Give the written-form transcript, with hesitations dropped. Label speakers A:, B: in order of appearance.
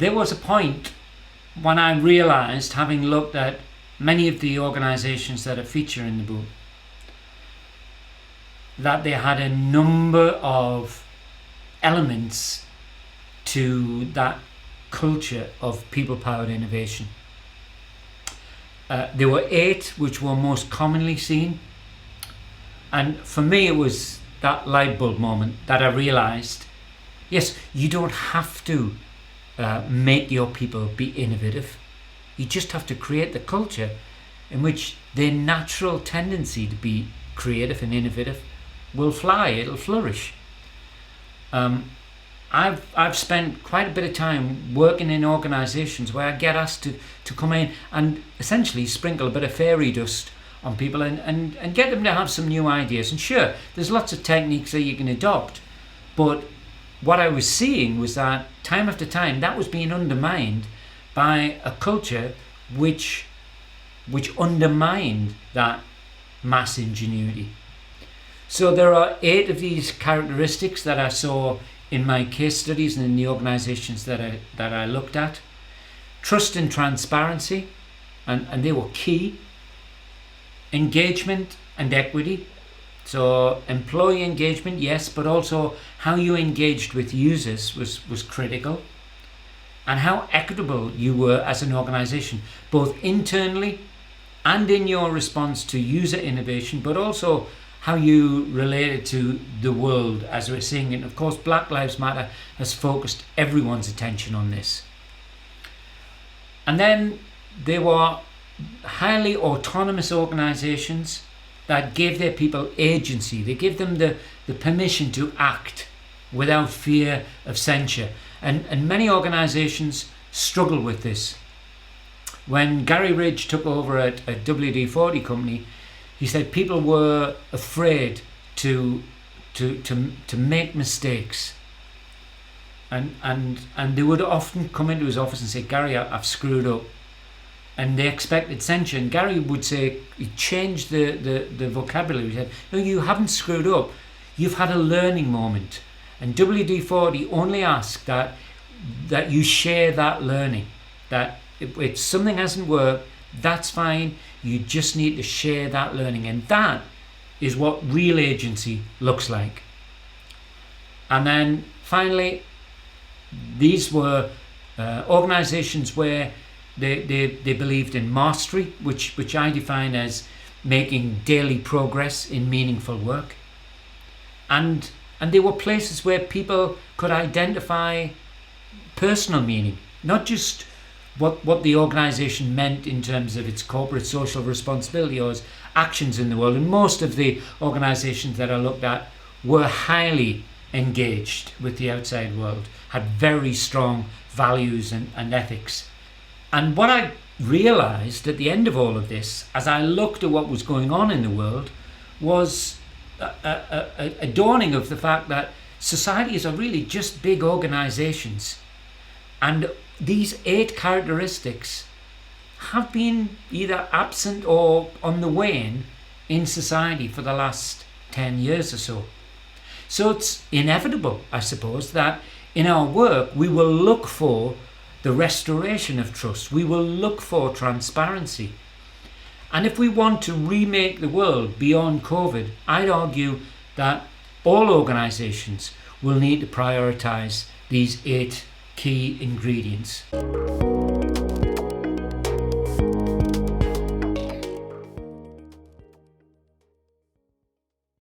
A: there was a point when I realized, having looked at many of the organizations that are featured in the book, that they had a number of elements to that culture of people-powered innovation. There were 8 which were most commonly seen, and for me it was that light bulb moment that I realized, yes, you don't have to make your people be innovative. You just have to create the culture in which their natural tendency to be creative and innovative will fly, it'll flourish. I've spent quite a bit of time working in organisations where I get asked to come in and essentially sprinkle a bit of fairy dust on people and get them to have some new ideas. And sure, there's lots of techniques that you can adopt, but what I was seeing was that time after time that was being undermined by a culture which undermined that mass ingenuity. So there are 8 of these characteristics that I saw in my case studies and in the organizations that I looked at. Trust and transparency, and they were key. Engagement and equity. So employee engagement, yes, but also how you engaged with users was critical. And how equitable you were as an organization, both internally and in your response to user innovation, but also how you related to the world as we're seeing it. And of course, Black Lives Matter has focused everyone's attention on this. And then there were highly autonomous organizations that gave their people agency. They gave them the permission to act without fear of censure. And many organizations struggle with this. When Gary Ridge took over at WD-40 company, he said people were afraid to make mistakes, and they would often come into his office and say, "Gary, I've screwed up," and they expected censure. And Gary would say, he changed the vocabulary. He said, "No, you haven't screwed up. You've had a learning moment." And WD-40 only asked that you share that learning. That if something hasn't worked, that's fine. You just need to share that learning. And that is what real agency looks like. And then finally, these were organizations where they believed in mastery, which I define as making daily progress in meaningful work. And they were places where people could identify personal meaning, not just what the organization meant in terms of its corporate social responsibility or its actions in the world. And most of the organizations that I looked at were highly engaged with the outside world, had very strong values and ethics. And what I realized at the end of all of this, as I looked at what was going on in the world, was a dawning of the fact that societies are really just big organizations. And these 8 characteristics have been either absent or on the wane in society for the last 10 years or so. So it's inevitable, I suppose, that in our work we will look for the restoration of trust. We will look for transparency. And if we want to remake the world beyond COVID, I'd argue that all organizations will need to prioritize these 8 key ingredients.